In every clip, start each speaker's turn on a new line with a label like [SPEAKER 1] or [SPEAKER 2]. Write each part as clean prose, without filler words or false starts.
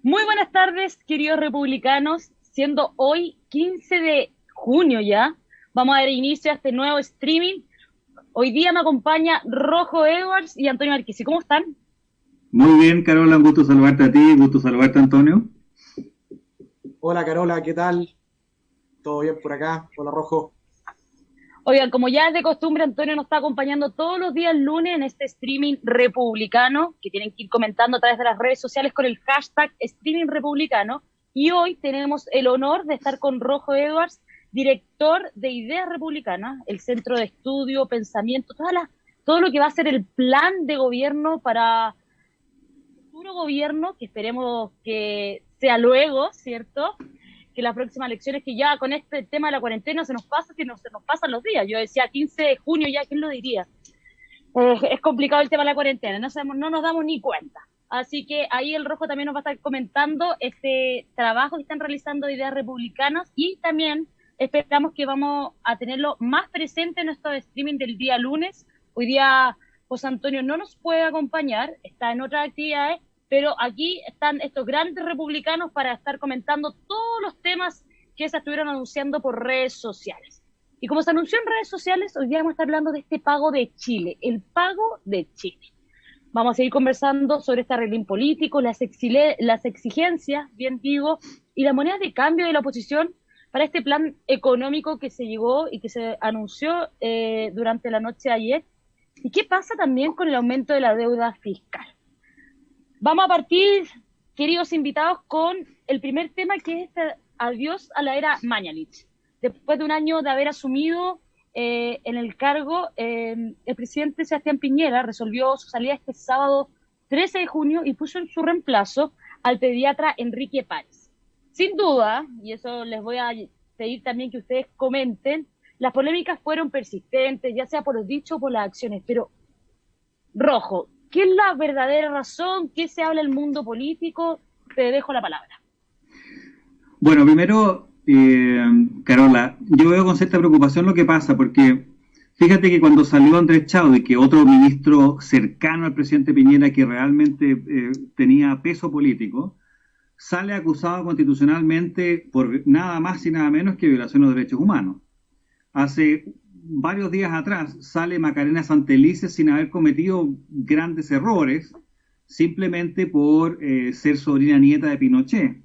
[SPEAKER 1] Muy buenas tardes, queridos republicanos. Siendo hoy 15 de junio ya, vamos a dar inicio a este nuevo streaming. Hoy día me acompaña Rojo Edwards y Antonio Arquisi. ¿Cómo están?
[SPEAKER 2] Muy bien, Carola, un gusto saludarte a ti, un gusto saludarte, Antonio.
[SPEAKER 3] Hola Carola, ¿qué tal? ¿Todo bien por acá? Hola Rojo.
[SPEAKER 1] Oigan, como ya es de costumbre, Antonio nos está acompañando todos los días lunes en este streaming republicano, que tienen que ir comentando a través de las redes sociales con el hashtag streaming republicano. Y hoy tenemos el honor de estar con Rojo Edwards, director de Ideas Republicanas, el centro de estudio, pensamiento, todo lo que va a ser el plan de gobierno para el futuro gobierno, que esperemos que sea luego, ¿cierto? Que las próximas elecciones, que ya con este tema de la cuarentena se nos pasa, que no se nos pasan los días. Yo decía 15 de junio ya, ¿quién lo diría? Es complicado el tema de la cuarentena, no nos damos ni cuenta. Así que ahí el Rojo también nos va a estar comentando este trabajo que están realizando de Ideas Republicanas y también esperamos que vamos a tenerlo más presente en nuestro streaming del día lunes. Hoy día José Antonio no nos puede acompañar, está en otras actividades, pero aquí están estos grandes republicanos para estar comentando todos los temas que se estuvieron anunciando por redes sociales. Y como se anunció en redes sociales, hoy día vamos a estar hablando de este pago de Chile, el pago de Chile. Vamos a seguir conversando sobre este arreglín político, las exigencias, bien digo, y la moneda de cambio de la oposición para este plan económico que se llegó y que se anunció durante la noche de ayer. ¿Y qué pasa también con el aumento de la deuda fiscal? Vamos a partir, queridos invitados, con el primer tema, que es este adiós a la era Mañalich. Después de un año de haber asumido en el cargo, el presidente Sebastián Piñera resolvió su salida este sábado 13 de junio y puso en su reemplazo al pediatra Enrique Páez. Sin duda, y eso les voy a pedir también que ustedes comenten, las polémicas fueron persistentes, ya sea por los dichos o por las acciones, pero Rojo, ¿qué es la verdadera razón? ¿Qué se habla en el mundo político? Te dejo la palabra.
[SPEAKER 2] Bueno, primero, Carola, yo veo con cierta preocupación lo que pasa, porque fíjate que cuando salió Andrés Chadwi, que otro ministro cercano al presidente Piñera que realmente tenía peso político, sale acusado constitucionalmente por nada más y nada menos que violación de los derechos humanos. Hace varios días atrás sale Macarena Santelices sin haber cometido grandes errores, simplemente por ser sobrina nieta de Pinochet.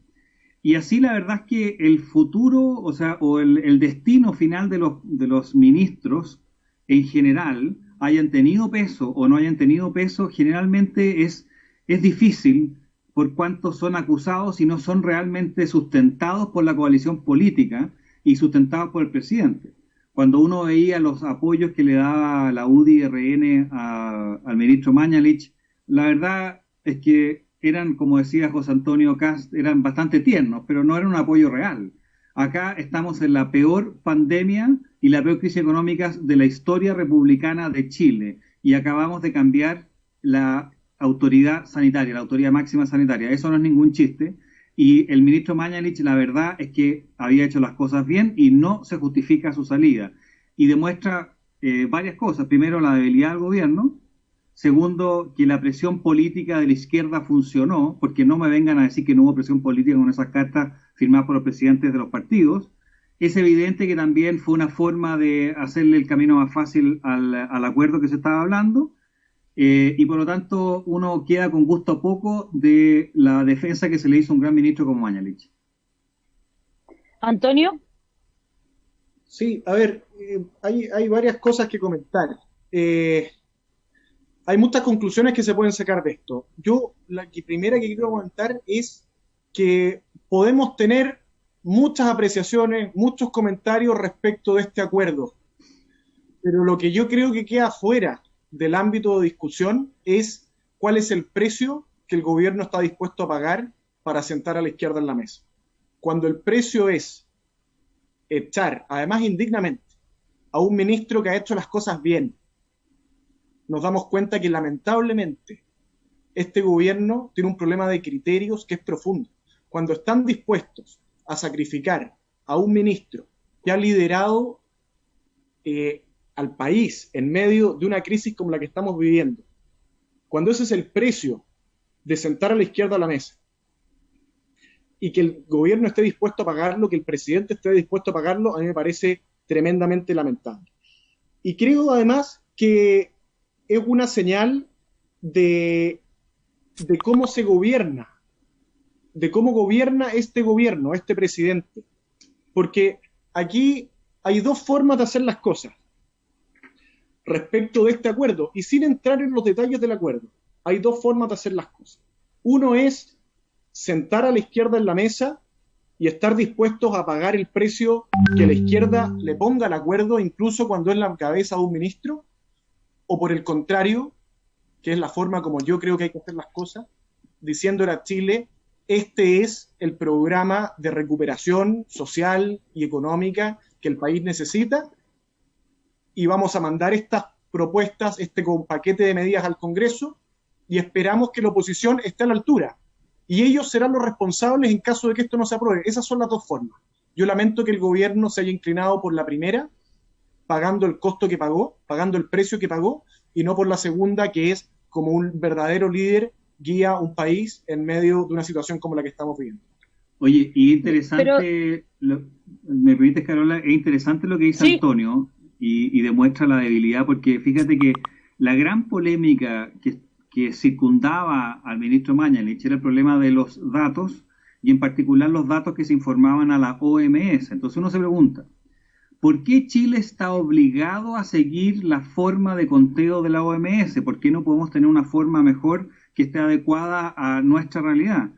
[SPEAKER 2] Y así la verdad es que el futuro, o sea, o el destino final de los ministros en general, hayan tenido peso o no hayan tenido peso, generalmente es difícil por cuanto son acusados y no son realmente sustentados por la coalición política y sustentados por el presidente. Cuando uno veía los apoyos que le daba la UDI-RN al ministro Mañalich, la verdad es que eran, como decía José Antonio Cast, eran bastante tiernos, pero no era un apoyo real. Acá estamos en la peor pandemia y la peor crisis económica de la historia republicana de Chile y acabamos de cambiar la autoridad sanitaria, la autoridad máxima sanitaria. Eso no es ningún chiste. Y el ministro Mañalich, la verdad es que había hecho las cosas bien y no se justifica su salida. Y demuestra varias cosas. Primero, la debilidad del gobierno. Segundo, que la presión política de la izquierda funcionó, porque no me vengan a decir que no hubo presión política con esas cartas firmadas por los presidentes de los partidos. Es evidente que también fue una forma de hacerle el camino más fácil al acuerdo que se estaba hablando. Y por lo tanto uno queda con gusto poco de la defensa que se le hizo a un gran ministro como Mañalich.
[SPEAKER 1] Antonio,
[SPEAKER 3] Sí, a ver, hay varias cosas que comentar. Eh, Hay muchas conclusiones que se pueden sacar de esto. Yo, primera que quiero comentar es que podemos tener muchas apreciaciones, muchos comentarios respecto de este acuerdo, pero lo que yo creo que queda fuera del ámbito de discusión es cuál es el precio que el gobierno está dispuesto a pagar para sentar a la izquierda en la mesa. Cuando el precio es echar, además indignamente, a un ministro que ha hecho las cosas bien, nos damos cuenta que lamentablemente este gobierno tiene un problema de criterios que es profundo. Cuando están dispuestos a sacrificar a un ministro que ha liderado al país en medio de una crisis como la que estamos viviendo, cuando ese es el precio de sentar a la izquierda a la mesa, y que el gobierno esté dispuesto a pagarlo, que el presidente esté dispuesto a pagarlo, a mí me parece tremendamente lamentable. Y creo además que es una señal de, de cómo se gobierna, de cómo gobierna este gobierno, este presidente. Porque aquí hay dos formas de hacer las cosas respecto de este acuerdo, y sin entrar en los detalles del acuerdo, hay dos formas de hacer las cosas. Uno es sentar a la izquierda en la mesa y estar dispuestos a pagar el precio que la izquierda le ponga al acuerdo, incluso cuando es la cabeza de un ministro, o por el contrario, que es la forma como yo creo que hay que hacer las cosas, diciéndole a Chile, este es el programa de recuperación social y económica que el país necesita, y vamos a mandar estas propuestas, este paquete de medidas al Congreso, y esperamos que la oposición esté a la altura. Y ellos serán los responsables en caso de que esto no se apruebe. Esas son las dos formas. Yo lamento que el gobierno se haya inclinado por la primera, pagando el costo que pagó, pagando el precio que pagó, y no por la segunda, que es como un verdadero líder guía un país en medio de una situación como la que estamos viviendo.
[SPEAKER 2] Oye, y interesante, me permites, Carola, es interesante lo que dice
[SPEAKER 1] Sí.
[SPEAKER 2] Antonio y demuestra la debilidad, porque fíjate que la gran polémica que circundaba al ministro Mañalich era el problema de los datos, y en particular los datos que se informaban a la OMS. Entonces uno se pregunta, ¿por qué Chile está obligado a seguir la forma de conteo de la OMS? ¿Por qué no podemos tener una forma mejor que esté adecuada a nuestra realidad?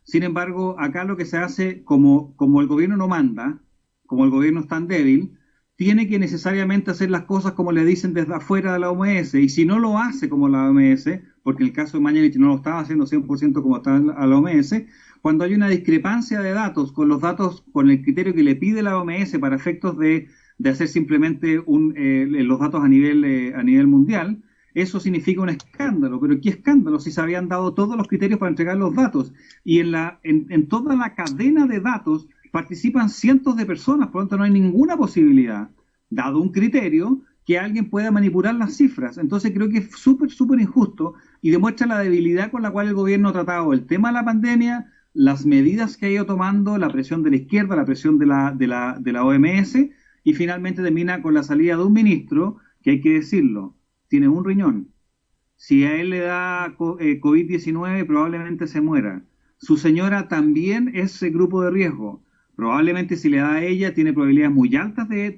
[SPEAKER 2] Sin embargo, acá lo que se hace, como el gobierno no manda, como el gobierno es tan débil, tiene que necesariamente hacer las cosas como le dicen desde afuera de la OMS, y si no lo hace como la OMS, porque en el caso de Mañalich no lo estaba haciendo 100% como estaba a la OMS, cuando hay una discrepancia de datos con los datos, con el criterio que le pide la OMS para efectos de hacer simplemente los datos a nivel mundial, eso significa un escándalo. Pero ¿qué escándalo? Si se habían dado todos los criterios para entregar los datos, y en toda la cadena de datos participan cientos de personas, por lo tanto no hay ninguna posibilidad, dado un criterio, que alguien pueda manipular las cifras. Entonces creo que es súper injusto, y demuestra la debilidad con la cual el gobierno ha tratado el tema de la pandemia, las medidas que ha ido tomando, la presión de la izquierda, la presión de la OMS, y finalmente termina con la salida de un ministro que, hay que decirlo, tiene un riñón. Si a él le da COVID-19, probablemente se muera. Su señora también es grupo de riesgo. Probablemente si le da a ella, tiene probabilidades muy altas de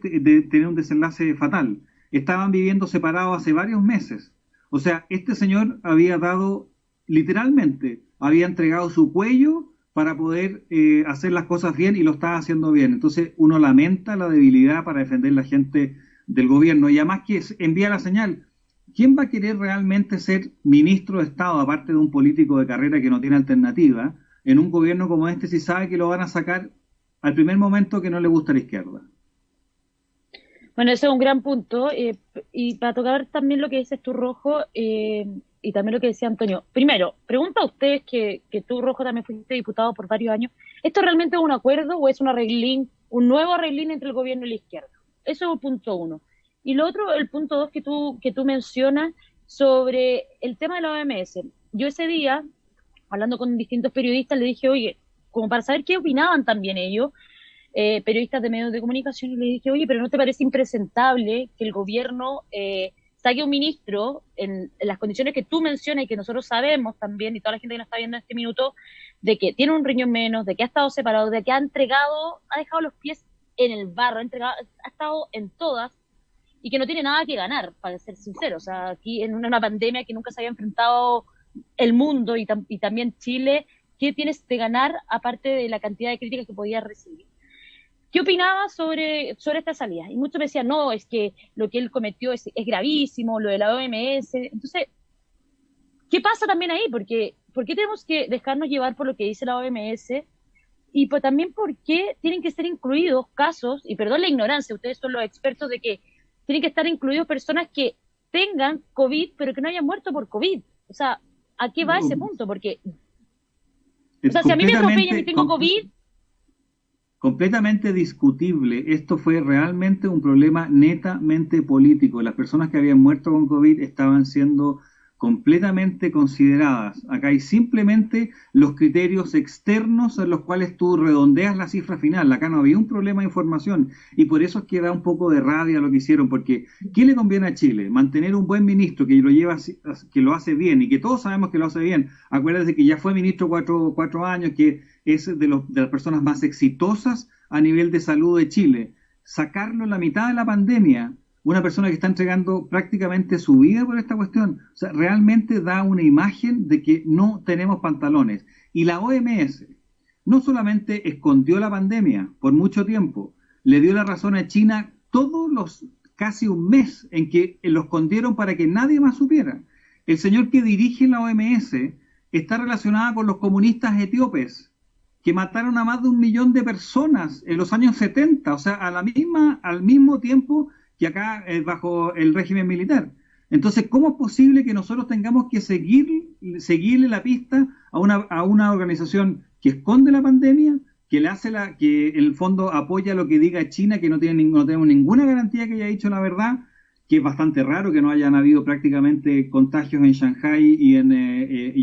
[SPEAKER 2] tener un desenlace fatal. Estaban viviendo separados hace varios meses. O sea, este señor había dado, literalmente, había entregado su cuello para poder hacer las cosas bien, y lo estaba haciendo bien. Entonces uno lamenta la debilidad para defender la gente del gobierno, y además que envía la señal. ¿Quién va a querer realmente ser ministro de Estado, aparte de un político de carrera que no tiene alternativa, en un gobierno como este, si sabe que lo van a sacar al primer momento que no le gusta a la izquierda?
[SPEAKER 1] Bueno, ese es un gran punto. Y para tocar también lo que dices tú, Rojo, y también lo que decía Antonio. Primero, pregunta a ustedes, que tú, Rojo, también fuiste diputado por varios años. ¿Esto realmente es un acuerdo o es un arreglín, un nuevo arreglín entre el gobierno y la izquierda? Eso es el punto uno. Y lo otro, el punto dos que tú mencionas sobre el tema de la OMS. Yo ese día, hablando con distintos periodistas, le dije, oye, como para saber qué opinaban también ellos, periodistas de medios de comunicación, y le dije, oye, pero ¿no te parece impresentable que el gobierno saque un ministro en las condiciones que tú mencionas y que nosotros sabemos también, y toda la gente que nos está viendo en este minuto, de que tiene un riñón menos, de que ha estado separado, de que ha dejado los pies en el barro, ha estado en todas, y que no tiene nada que ganar, para ser sincero? O sea, aquí en una pandemia que nunca se había enfrentado el mundo y también Chile, ¿qué tienes de ganar aparte de la cantidad de críticas que podías recibir? ¿Qué opinaba sobre esta salida? Y muchos me decían, no, es que lo que él cometió es gravísimo, lo de la OMS. Entonces, ¿qué pasa también ahí? Porque, ¿por qué tenemos que dejarnos llevar por lo que dice la OMS? Y pues también, ¿por qué tienen que ser incluidos casos, y perdón la ignorancia, ustedes son los expertos, de que tienen que estar incluidos personas que tengan COVID, pero que no hayan muerto por COVID? O sea, ¿a qué va ese punto? Porque, o sea, si a mí me atropellan y tengo COVID...
[SPEAKER 2] Completamente discutible. Esto fue realmente un problema netamente político. Las personas que habían muerto con COVID estaban siendo completamente consideradas. Acá hay simplemente los criterios externos en los cuales tú redondeas la cifra final. Acá no había un problema de información y por eso es que da un poco de rabia lo que hicieron, porque ¿qué le conviene a Chile? Mantener un buen ministro que lo lleva, que lo hace bien y que todos sabemos que lo hace bien. Acuérdate que ya fue ministro cuatro años, que es de las personas más exitosas a nivel de salud de Chile. Sacarlo en la mitad de la pandemia, una persona que está entregando prácticamente su vida por esta cuestión, o sea, realmente da una imagen de que no tenemos pantalones. Y la OMS no solamente escondió la pandemia por mucho tiempo, le dio la razón a China casi un mes en que lo escondieron para que nadie más supiera. El señor que dirige la OMS está relacionado con los comunistas etíopes, que mataron a más de 1 millón de personas en los años 70, o sea, al mismo tiempo que acá bajo el régimen militar. Entonces, ¿cómo es posible que nosotros tengamos que seguirle la pista a una organización que esconde la pandemia, que en el fondo apoya lo que diga China, que no tenemos ninguna garantía que haya dicho la verdad, que es bastante raro que no hayan habido prácticamente contagios en Shanghái y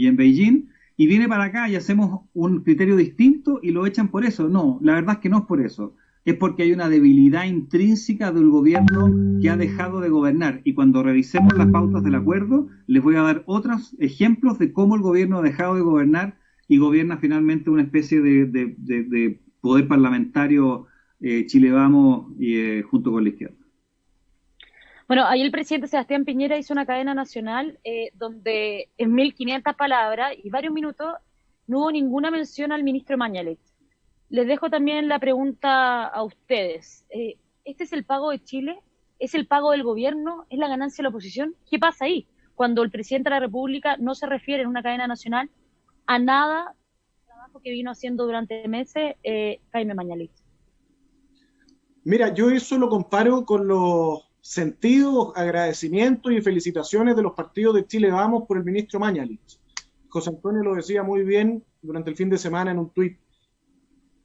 [SPEAKER 2] en Beijing, y viene para acá y hacemos un criterio distinto y lo echan por eso? No, la verdad es que no es por eso. Es porque hay una debilidad intrínseca del gobierno que ha dejado de gobernar. Y cuando revisemos las pautas del acuerdo, les voy a dar otros ejemplos de cómo el gobierno ha dejado de gobernar y gobierna finalmente una especie de poder parlamentario Chile Vamos junto con la izquierda.
[SPEAKER 1] Bueno, ahí el presidente Sebastián Piñera hizo una cadena nacional donde en 1.500 palabras y varios minutos no hubo ninguna mención al ministro Mañalich. Les dejo también la pregunta a ustedes. ¿Este es el pago de Chile? ¿Es el pago del gobierno? ¿Es la ganancia de la oposición? ¿Qué pasa ahí cuando el presidente de la República no se refiere en una cadena nacional a nada del trabajo que vino haciendo durante meses Jaime Mañalich?
[SPEAKER 3] Mira, yo eso lo comparo con los sentidos, agradecimientos y felicitaciones de los partidos de Chile Vamos por el ministro Mañalich. José Antonio lo decía muy bien durante el fin de semana en un tuit.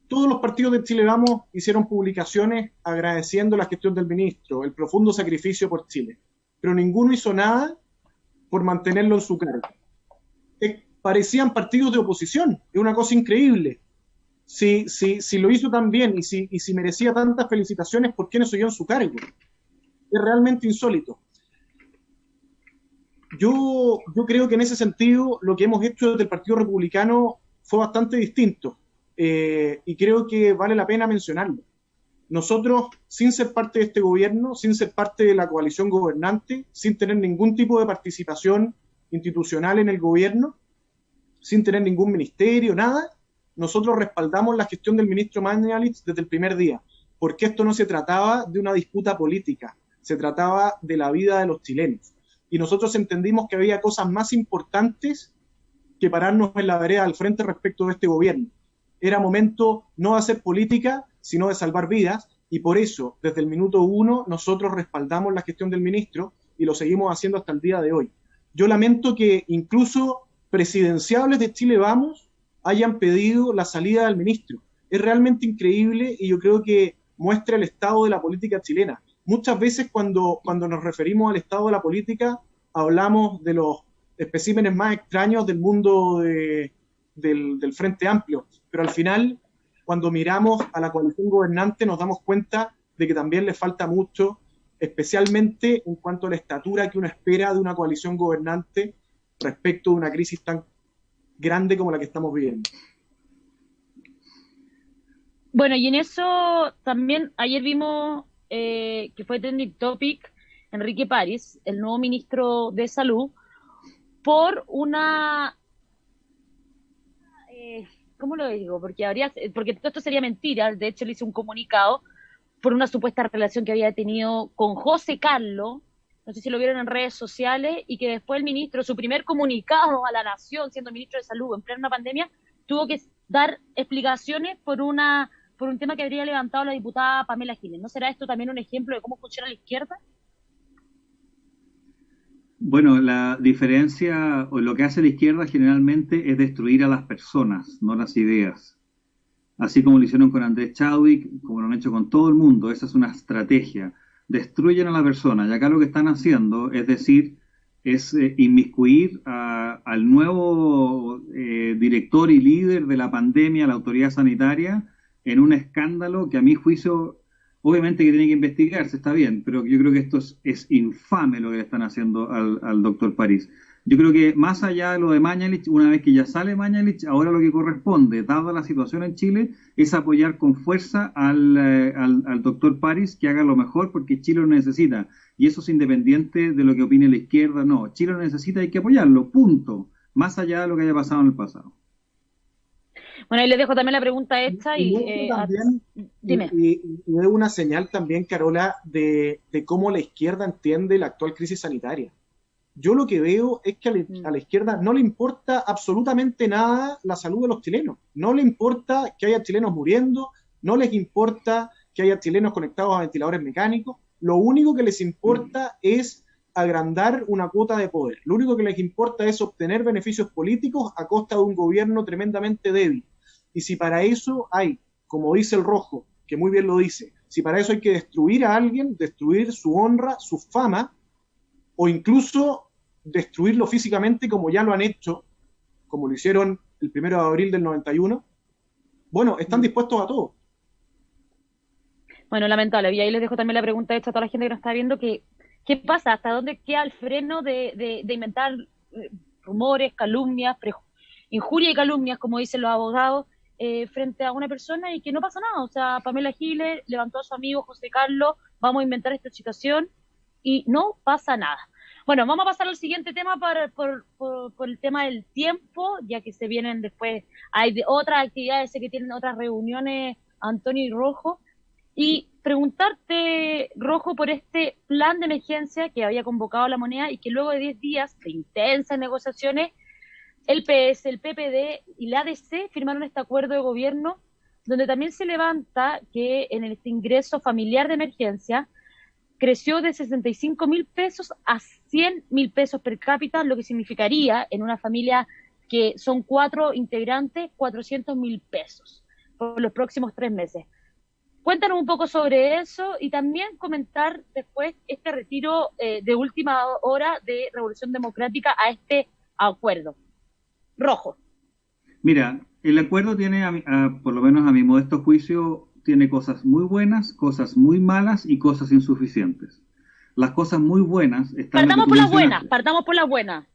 [SPEAKER 3] Todos los partidos de Chile Vamos hicieron publicaciones agradeciendo la gestión del ministro, el profundo sacrificio por Chile, pero ninguno hizo nada por mantenerlo en su cargo. Parecían partidos de oposición, es una cosa increíble. Si lo hizo tan bien y si merecía tantas felicitaciones, ¿por qué no siguió en su cargo? Es realmente insólito. Yo creo que en ese sentido lo que hemos hecho desde el Partido Republicano fue bastante distinto. Y creo que vale la pena mencionarlo. Nosotros, sin ser parte de este gobierno, sin ser parte de la coalición gobernante, sin tener ningún tipo de participación institucional en el gobierno, sin tener ningún ministerio, nada, nosotros respaldamos la gestión del ministro Mañalich desde el primer día, porque esto no se trataba de una disputa política, se trataba de la vida de los chilenos. Y nosotros entendimos que había cosas más importantes que pararnos en la vereda al frente respecto de este gobierno. Era momento no de hacer política, sino de salvar vidas, y por eso, desde el minuto 1, nosotros respaldamos la gestión del ministro y lo seguimos haciendo hasta el día de hoy. Yo lamento que incluso presidenciables de Chile Vamos hayan pedido la salida del ministro. Es realmente increíble y yo creo que muestra el estado de la política chilena. Muchas veces cuando nos referimos al estado de la política, hablamos de los especímenes más extraños del mundo del Frente Amplio, pero al final, cuando miramos a la coalición gobernante, nos damos cuenta de que también le falta mucho, especialmente en cuanto a la estatura que uno espera de una coalición gobernante respecto de una crisis tan grande como la que estamos viviendo.
[SPEAKER 1] Bueno, y en eso también ayer vimos que fue trending topic Enrique París, el nuevo ministro de Salud, por una... ¿cómo lo digo? Porque todo esto sería mentira. De hecho, le hizo un comunicado por una supuesta relación que había tenido con José Carlos, no sé si lo vieron en redes sociales, y que después el ministro, su primer comunicado a la nación, siendo ministro de Salud en plena pandemia, tuvo que dar explicaciones por un tema que habría levantado la diputada Pamela Giles. ¿No será esto también un ejemplo de cómo funciona la izquierda?
[SPEAKER 2] Bueno, la diferencia, o lo que hace la izquierda generalmente es destruir a las personas, no las ideas. Así como lo hicieron con Andrés Chadwick, como lo han hecho con todo el mundo, esa es una estrategia. Destruyen a la persona, y acá lo que están haciendo es decir, inmiscuir al nuevo director y líder de la pandemia, la autoridad sanitaria, en un escándalo que a mi juicio, obviamente que tiene que investigarse, está bien, pero yo creo que esto es infame lo que le están haciendo al doctor París. Yo creo que más allá de lo de Mañalich, una vez que ya sale Mañalich, ahora lo que corresponde, dada la situación en Chile, es apoyar con fuerza al doctor París, que haga lo mejor, porque Chile lo necesita. Y eso es independiente de lo que opine la izquierda, no. Chile lo necesita, hay que apoyarlo, punto. Más allá de lo que haya pasado en el pasado.
[SPEAKER 1] Bueno, ahí les dejo también la pregunta esta
[SPEAKER 3] Y esto también,
[SPEAKER 1] dime.
[SPEAKER 3] y es una señal también, Carola, de cómo la izquierda entiende la actual crisis sanitaria. Yo lo que veo es que a la izquierda no le importa absolutamente nada la salud de los chilenos. No le importa que haya chilenos muriendo, no les importa que haya chilenos conectados a ventiladores mecánicos. Lo único que les importa es agrandar una cuota de poder. Lo único que les importa es obtener beneficios políticos a costa de un gobierno tremendamente débil. Y si para eso hay, como dice el Rojo, que muy bien lo dice, si para eso hay que destruir a alguien, destruir su honra, su fama, o incluso destruirlo físicamente como ya lo han hecho, como lo hicieron el 1 de abril del 91, bueno, están dispuestos a todo.
[SPEAKER 1] Bueno, lamentable. Y ahí les dejo también la pregunta esta a toda la gente que nos está viendo, que ¿qué pasa? ¿Hasta dónde queda el freno de inventar rumores, calumnias, injuria y calumnias, como dicen los abogados, frente a una persona y que no pasa nada? O sea, Pamela Giles levantó a su amigo José Carlos, vamos a inventar esta situación y no pasa nada. Bueno, vamos a pasar al siguiente tema por el tema del tiempo, ya que se vienen después, hay otras actividades, sé que tienen otras reuniones, Antonio y Rojo, y preguntarte, Rojo, por este plan de emergencia que había convocado la moneda y que luego de 10 días de intensas negociaciones, el PS, el PPD y la ADC firmaron este acuerdo de gobierno, donde también se levanta que en este ingreso familiar de emergencia creció de 65.000 pesos a 100.000 pesos per cápita, lo que significaría en una familia que son 4 integrantes, 400.000 pesos por los próximos 3 meses. Cuéntanos un poco sobre eso y también comentar después este retiro de última hora de Revolución Democrática a este acuerdo. Rojo.
[SPEAKER 2] Mira, el acuerdo tiene, por lo menos a mi modesto juicio, tiene cosas muy buenas, cosas muy malas y cosas insuficientes. Las cosas muy buenas están...
[SPEAKER 1] Partamos por las buenas, partamos por las buenas.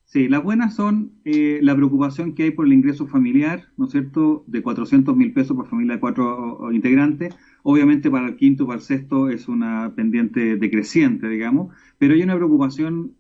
[SPEAKER 2] Sí, las buenas son la preocupación que hay por el ingreso familiar, ¿no es cierto?, de 400.000 pesos por familia de 4 integrantes. Obviamente para el quinto, para el sexto es una pendiente decreciente, digamos, pero hay una preocupación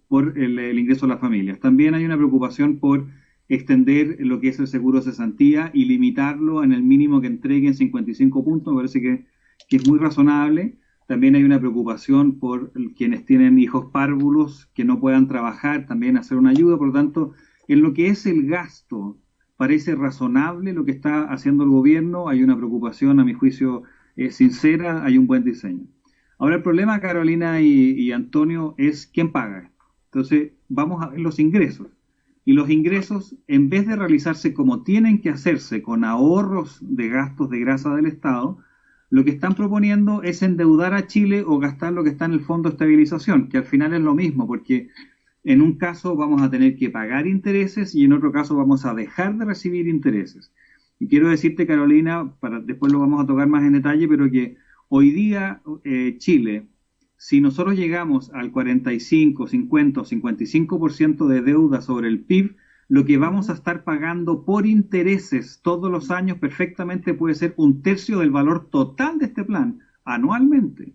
[SPEAKER 2] por el ingreso a las familias. También hay una preocupación por extender lo que es el seguro de cesantía y limitarlo en el mínimo que entreguen 55 puntos, me parece que es muy razonable. También hay una preocupación por quienes tienen hijos párvulos que no puedan trabajar, también hacer una ayuda. Por lo tanto, en lo que es el gasto, parece razonable lo que está haciendo el gobierno. Hay una preocupación, a mi juicio, sincera, hay un buen diseño. Ahora, el problema, Carolina y Antonio, es quién paga esto. Entonces, vamos a ver los ingresos. Y los ingresos, en vez de realizarse como tienen que hacerse, con ahorros de gastos de grasa del Estado, lo que están proponiendo es endeudar a Chile o gastar lo que está en el Fondo de Estabilización, que al final es lo mismo, porque en un caso vamos a tener que pagar intereses y en otro caso vamos a dejar de recibir intereses. Y quiero decirte, Carolina, después lo vamos a tocar más en detalle, pero que hoy día Chile, si nosotros llegamos al 45, 50 o 55% de deuda sobre el PIB, lo que vamos a estar pagando por intereses todos los años perfectamente puede ser 1/3 del valor total de este plan, anualmente.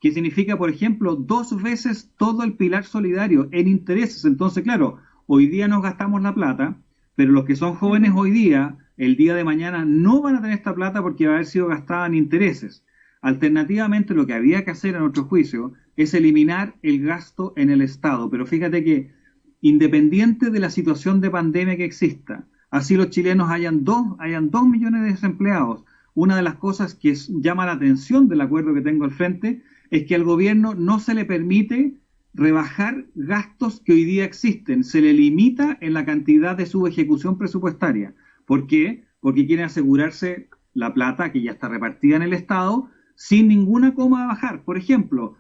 [SPEAKER 2] Que significa, por ejemplo, 2 veces todo el pilar solidario en intereses. Entonces, claro, hoy día nos gastamos la plata, pero los que son jóvenes hoy día, el día de mañana no van a tener esta plata porque va a haber sido gastada en intereses. Alternativamente, lo que había que hacer, a nuestro juicio, es eliminar el gasto en el Estado. Pero fíjate que, independiente de la situación de pandemia que exista, así los chilenos hayan 2 millones de desempleados, una de las cosas que llama la atención del acuerdo que tengo al frente es que al gobierno no se le permite rebajar gastos que hoy día existen, se le limita en la cantidad de su ejecución presupuestaria. ¿Por qué? Porque quieren asegurarse la plata que ya está repartida en el Estado sin ninguna coma a bajar. Por ejemplo,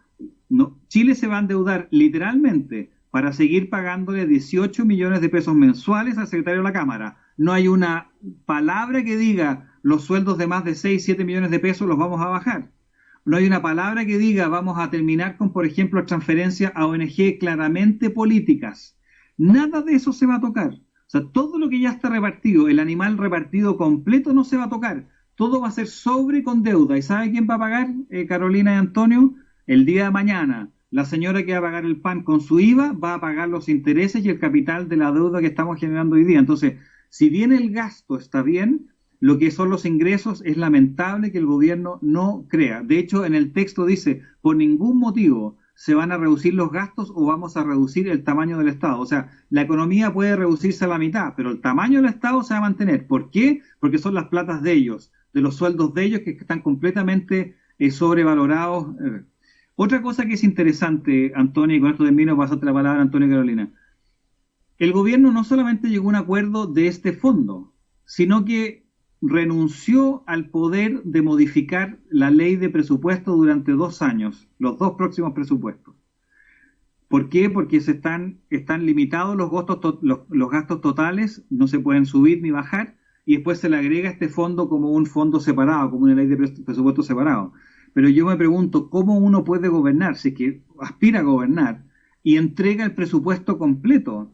[SPEAKER 2] Chile se va a endeudar literalmente para seguir pagándole 18 millones de pesos mensuales al secretario de la Cámara. No hay una palabra que diga los sueldos de más de 6, 7 millones de pesos los vamos a bajar. No hay una palabra que diga vamos a terminar con, por ejemplo, transferencias a ONG claramente políticas. Nada de eso se va a tocar. O sea, todo lo que ya está repartido, el animal repartido completo no se va a tocar. Todo va a ser sobre con deuda. ¿Y sabe quién va a pagar, Carolina y Antonio? El día de mañana, la señora que va a pagar el pan con su IVA va a pagar los intereses y el capital de la deuda que estamos generando hoy día. Entonces, si bien el gasto está bien, lo que son los ingresos es lamentable que el gobierno no crea. De hecho, en el texto dice, por ningún motivo se van a reducir los gastos o vamos a reducir el tamaño del Estado. O sea, la economía puede reducirse a la mitad, pero el tamaño del Estado se va a mantener. ¿Por qué? Porque son las platas de ellos, de los sueldos de ellos que están completamente sobrevalorados. Otra cosa que es interesante, Antonio, y con esto termino, pasarte la palabra a Antonio y Carolina. El gobierno no solamente llegó a un acuerdo de este fondo, sino que renunció al poder de modificar la ley de presupuesto durante 2 años, los 2 próximos presupuestos. ¿Por qué? Porque están limitados los gastos totales, no se pueden subir ni bajar, y después se le agrega este fondo como un fondo separado, como una ley de presupuesto separado. Pero yo me pregunto, ¿cómo uno puede gobernar, si es que aspira a gobernar, y entrega el presupuesto completo?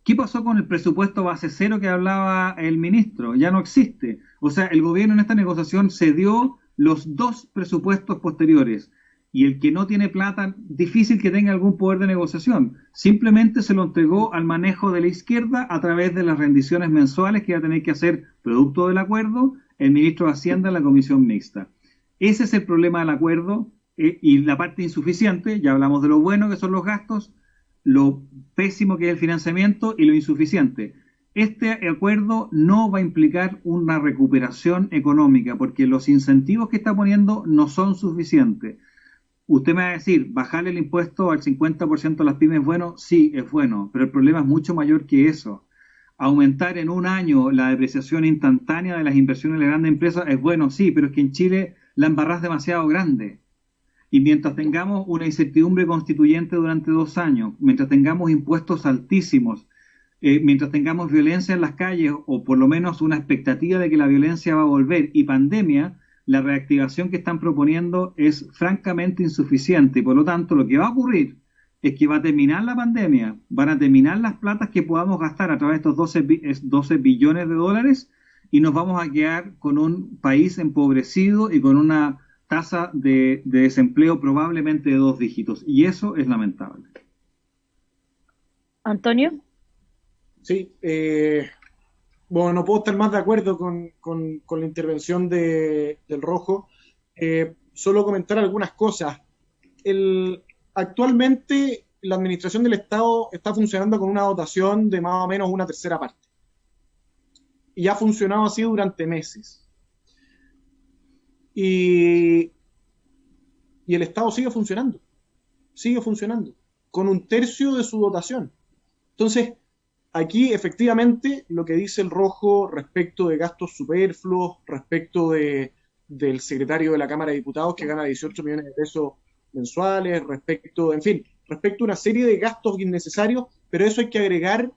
[SPEAKER 2] ¿Qué pasó con el presupuesto base cero que hablaba el ministro? Ya no existe. O sea, el gobierno en esta negociación cedió los 2 presupuestos posteriores. Y el que no tiene plata, difícil que tenga algún poder de negociación. Simplemente se lo entregó al manejo de la izquierda a través de las rendiciones mensuales que va a tener que hacer, producto del acuerdo, el ministro de Hacienda en la comisión mixta. Ese es el problema del acuerdo y la parte insuficiente. Ya hablamos de lo bueno que son los gastos, lo pésimo que es el financiamiento y lo insuficiente. Este acuerdo no va a implicar una recuperación económica porque los incentivos que está poniendo no son suficientes. Usted me va a decir, bajarle el impuesto al 50% a las pymes es bueno, sí, es bueno, pero el problema es mucho mayor que eso. Aumentar en un año la depreciación instantánea de las inversiones de las grandes empresas es bueno, sí, pero es que en Chile la embarrada es demasiado grande. Y mientras tengamos una incertidumbre constituyente durante 2 años, mientras tengamos impuestos altísimos, mientras tengamos violencia en las calles, o por lo menos una expectativa de que la violencia va a volver, y pandemia, la reactivación que están proponiendo es francamente insuficiente. Y por lo tanto, lo que va a ocurrir es que va a terminar la pandemia, van a terminar las platas que podamos gastar a través de estos 12 billones de dólares, y nos vamos a quedar con un país empobrecido y con una tasa de desempleo probablemente de 2 dígitos, y eso es lamentable.
[SPEAKER 1] Antonio.
[SPEAKER 3] Sí, bueno, no puedo estar más de acuerdo con la intervención del Rojo. Solo comentar algunas cosas. Actualmente la administración del Estado está funcionando con una dotación de más o menos una tercera parte. Y ha funcionado así durante meses. Y el Estado sigue funcionando, con un tercio de su dotación. Entonces, aquí efectivamente lo que dice el Rojo respecto de gastos superfluos, respecto del secretario de la Cámara de Diputados que gana 18 millones de pesos mensuales, respecto a una serie de gastos innecesarios, pero eso hay que agregar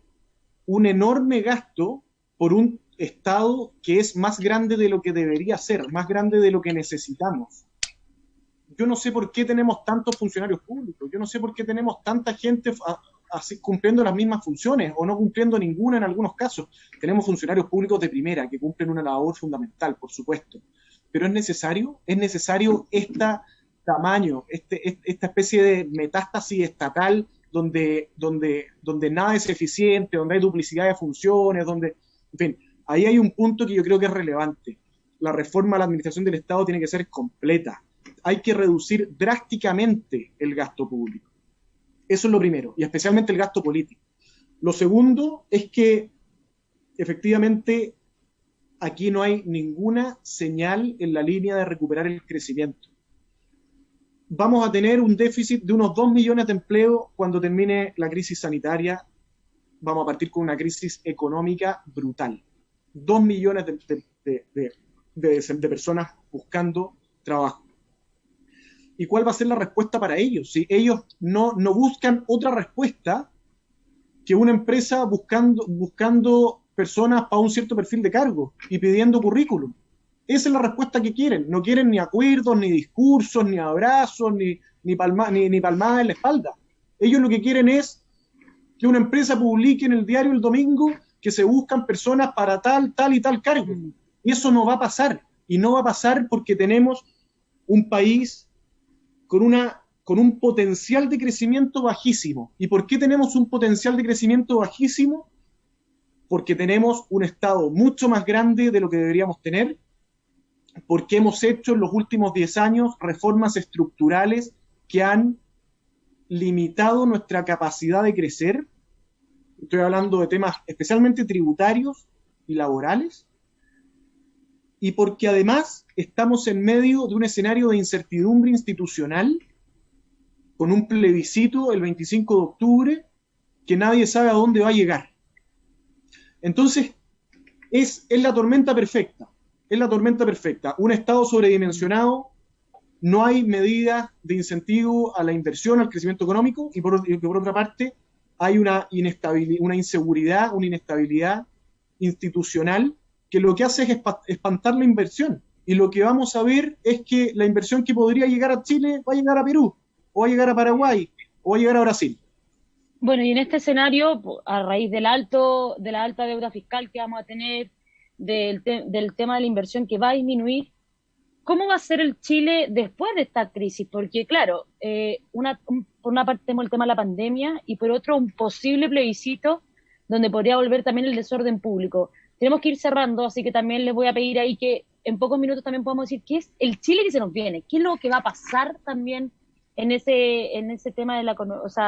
[SPEAKER 3] un enorme gasto por un Estado que es más grande de lo que debería ser, más grande de lo que necesitamos. Yo no sé por qué tenemos tantos funcionarios públicos, yo no sé por qué tenemos tanta gente así cumpliendo las mismas funciones o no cumpliendo ninguna en algunos casos. Tenemos funcionarios públicos de primera que cumplen una labor fundamental, por supuesto, pero es necesario este tamaño, esta especie de metástasis estatal donde nada es eficiente, donde hay duplicidad de funciones, en fin, ahí hay un punto que yo creo que es relevante. La reforma a la administración del Estado tiene que ser completa. Hay que reducir drásticamente el gasto público. Eso es lo primero, y especialmente el gasto político. Lo segundo es que, efectivamente, aquí no hay ninguna señal en la línea de recuperar el crecimiento. Vamos a tener un déficit de unos 2 millones de empleos cuando termine la crisis sanitaria. Vamos a partir con una crisis económica brutal. 2 millones de personas buscando trabajo. ¿Y cuál va a ser la respuesta para ellos? Si ellos no buscan otra respuesta que una empresa buscando personas para un cierto perfil de cargo y pidiendo currículum. Esa es la respuesta que quieren. No quieren ni acuerdos, ni discursos, ni abrazos, ni palmadas en la espalda. Ellos lo que quieren es que una empresa publique en el diario el domingo que se buscan personas para tal y tal cargo. Y eso no va a pasar. Y no va a pasar porque tenemos un país con un potencial de crecimiento bajísimo. ¿Y por qué tenemos un potencial de crecimiento bajísimo? Porque tenemos un Estado mucho más grande de lo que deberíamos tener, porque hemos hecho en los últimos 10 años reformas estructurales que han limitado nuestra capacidad de crecer. Estoy hablando de temas especialmente tributarios y laborales, y porque además estamos en medio de un escenario de incertidumbre institucional, con un plebiscito el 25 de octubre, que nadie sabe a dónde va a llegar. Entonces, es la tormenta perfecta. Es la tormenta perfecta. Un Estado sobredimensionado, no hay medidas de incentivo a la inversión, al crecimiento económico, y por otra parte, hay una inseguridad, una inestabilidad institucional que lo que hace es espantar la inversión. Y lo que vamos a ver es que la inversión que podría llegar a Chile va a llegar a Perú, o va a llegar a Paraguay, o va a llegar a Brasil.
[SPEAKER 1] Bueno, y en este escenario, a raíz de la alta deuda fiscal que vamos a tener, del tema de la inversión que va a disminuir, ¿cómo va a ser el Chile después de esta crisis? Porque, claro, por una parte tenemos el tema de la pandemia y por otro un posible plebiscito donde podría volver también el desorden público. Tenemos que ir cerrando, así que también les voy a pedir ahí que en pocos minutos también podamos decir qué es el Chile que se nos viene, qué es lo que va a pasar también en ese tema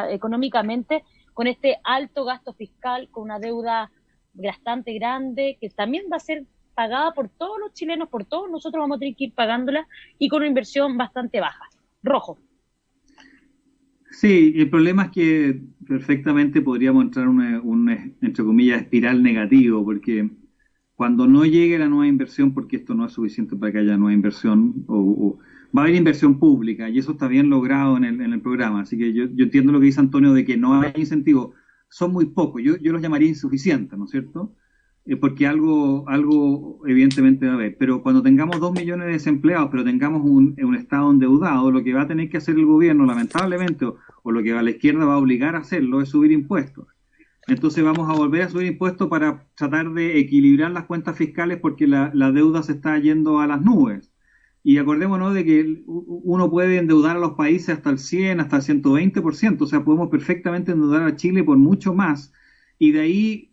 [SPEAKER 1] económicamente, con este alto gasto fiscal, con una deuda bastante grande, que también va a ser pagada por todos los chilenos, por todos nosotros vamos a tener que ir pagándola, y con una inversión bastante baja. Rojo.
[SPEAKER 2] Sí, el problema es que perfectamente podríamos entrar en una, entre comillas, espiral negativo, porque cuando no llegue la nueva inversión, porque esto no es suficiente para que haya nueva inversión, va a haber inversión pública, y eso está bien logrado en el programa. Así que yo entiendo lo que dice Antonio de que no hay incentivos, son muy pocos, yo los llamaría insuficientes, ¿no es cierto? Porque algo evidentemente va a haber. Pero cuando tengamos 2 millones de desempleados, pero tengamos un Estado endeudado, lo que va a tener que hacer el gobierno, lamentablemente, o lo que a la izquierda va a obligar a hacerlo, es subir impuestos. Entonces vamos a volver a subir impuestos para tratar de equilibrar las cuentas fiscales, porque la deuda se está yendo a las nubes. Y acordémonos de que uno puede endeudar a los países hasta el 100, hasta el 120%, o sea, podemos perfectamente endeudar a Chile por mucho más, y de ahí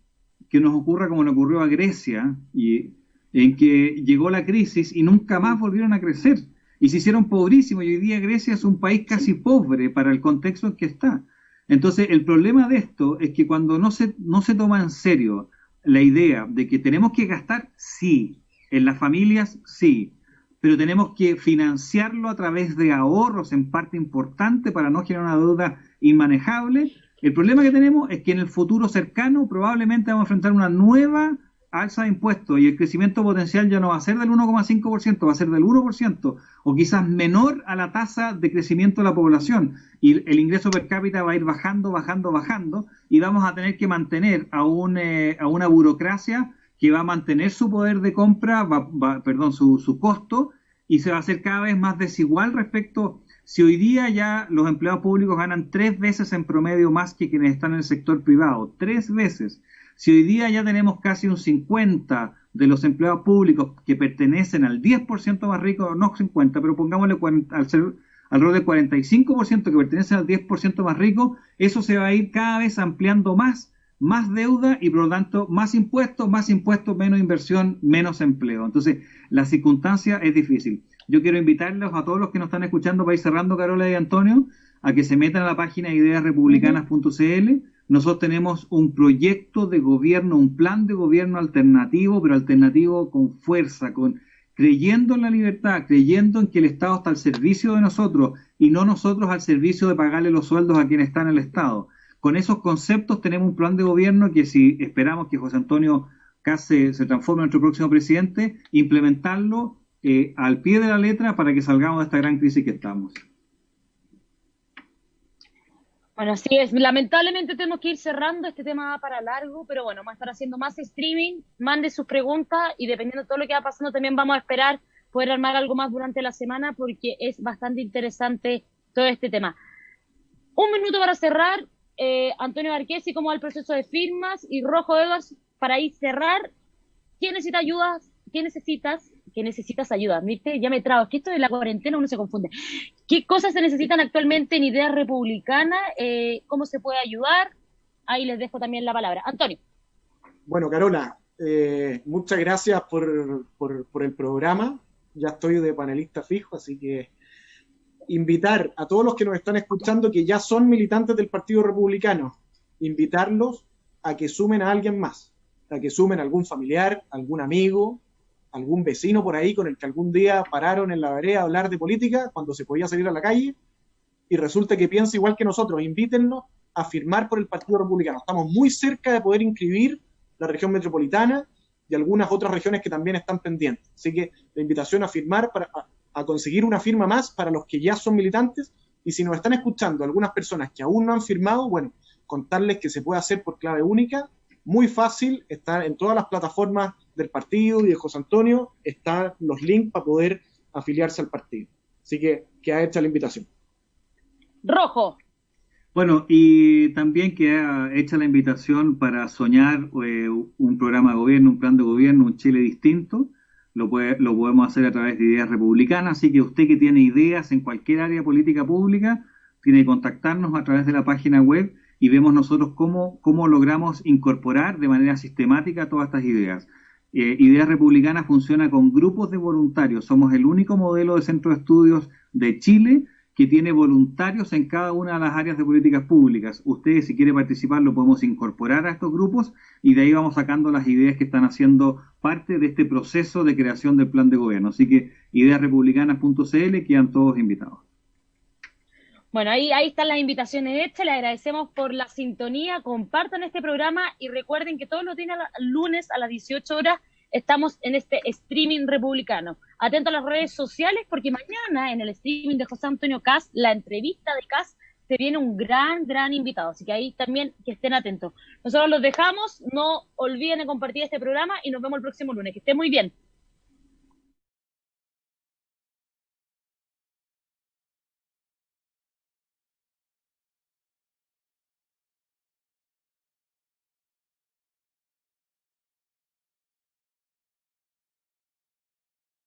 [SPEAKER 2] que nos ocurra como le ocurrió a Grecia, y en que llegó la crisis y nunca más volvieron a crecer, y se hicieron pobrísimos, y hoy día Grecia es un país casi pobre para el contexto en que está. Entonces, el problema de esto es que cuando no se toma en serio la idea de que tenemos que gastar, sí, en las familias, sí, pero tenemos que financiarlo a través de ahorros en parte importante para no generar una deuda inmanejable. El problema que tenemos es que en el futuro cercano probablemente vamos a enfrentar una nueva alza de impuestos, y el crecimiento potencial ya no va a ser del 1,5%, va a ser del 1%, o quizás menor a la tasa de crecimiento de la población, y el ingreso per cápita va a ir bajando, y vamos a tener que mantener a una burocracia que va a mantener su poder de compra, su costo, y se va a hacer cada vez más desigual respecto. Si hoy día ya los empleados públicos ganan 3 veces en promedio más que quienes están en el sector privado, 3 veces. Si hoy día ya tenemos casi un 50% de los empleados públicos que pertenecen al 10% más rico, no 50, pero pongámosle al ser alrededor del 45% que pertenecen al 10% más rico, eso se va a ir cada vez ampliando más deuda, y por lo tanto más impuestos, menos inversión, menos empleo. Entonces, la circunstancia es difícil. Yo quiero invitarlos a todos los que nos están escuchando, para ir cerrando, Carola y Antonio, a que se metan a la página ideasrepublicanas.cl. Nosotros tenemos un proyecto de gobierno, un plan de gobierno alternativo, pero alternativo con fuerza, creyendo en la libertad, creyendo en que el Estado está al servicio de nosotros y no nosotros al servicio de pagarle los sueldos a quienes están en el Estado. Con esos conceptos tenemos un plan de gobierno que, si esperamos que José Antonio Kast se transforme en nuestro próximo presidente, implementarlo al pie de la letra para que salgamos de esta gran crisis que estamos.
[SPEAKER 1] Bueno, así es. Lamentablemente tenemos que ir cerrando, este tema va para largo, pero bueno, vamos a estar haciendo más streaming, mande sus preguntas y dependiendo de todo lo que va pasando también vamos a esperar poder armar algo más durante la semana porque es bastante interesante todo este tema. Un minuto para cerrar, Antonio Marquesi, ¿cómo va el proceso de firmas? Y Rojo Edwards, para ir cerrar, ¿quién necesita ayuda? ¿Qué necesitas? ¿Qué necesitas ayuda? ¿Viste? Ya me trago, es que esto de la cuarentena uno se confunde. ¿Qué cosas se necesitan actualmente en Idea Republicana? ¿Cómo se puede ayudar? Ahí les dejo también la palabra. Antonio.
[SPEAKER 3] Bueno, Carola, muchas gracias por el programa. Ya estoy de panelista fijo, así que invitar a todos los que nos están escuchando que ya son militantes del Partido Republicano, invitarlos a que sumen a alguien más, a que sumen a algún familiar, algún amigo, algún vecino por ahí con el que algún día pararon en la vereda a hablar de política cuando se podía salir a la calle y resulta que piensa igual que nosotros. Invítennos a firmar por el Partido Republicano. Estamos muy cerca de poder inscribir la región metropolitana y algunas otras regiones que también están pendientes. Así que la invitación a firmar, a conseguir una firma más para los que ya son militantes, y si nos están escuchando algunas personas que aún no han firmado, bueno, contarles que se puede hacer por clave única, muy fácil, está en todas las plataformas del partido y de José Antonio, están los links para poder afiliarse al partido. Así que queda hecha la invitación.
[SPEAKER 1] Rojo.
[SPEAKER 2] Bueno, y también queda hecha la invitación para soñar un programa de gobierno, un plan de gobierno, un Chile distinto. Lo podemos hacer a través de Ideas Republicanas, así que usted que tiene ideas en cualquier área política pública, tiene que contactarnos a través de la página web y vemos nosotros cómo logramos incorporar de manera sistemática todas estas ideas. Ideas Republicanas funciona con grupos de voluntarios. Somos el único modelo de centro de estudios de Chile que tiene voluntarios en cada una de las áreas de políticas públicas. Ustedes, si quieren participar, lo podemos incorporar a estos grupos y de ahí vamos sacando las ideas que están haciendo parte de este proceso de creación del plan de gobierno. Así que ideasrepublicanas.cl, quedan todos invitados.
[SPEAKER 1] Bueno, ahí están las invitaciones hechas, les agradecemos por la sintonía, compartan este programa y recuerden que todos los días lunes a las 18 horas estamos en este streaming republicano. Atento a las redes sociales porque mañana en el streaming de José Antonio Kast, la entrevista de Kast, se viene un gran invitado, así que ahí también que estén atentos. Nosotros los dejamos, no olviden de compartir este programa y nos vemos el próximo lunes. Que estén muy bien.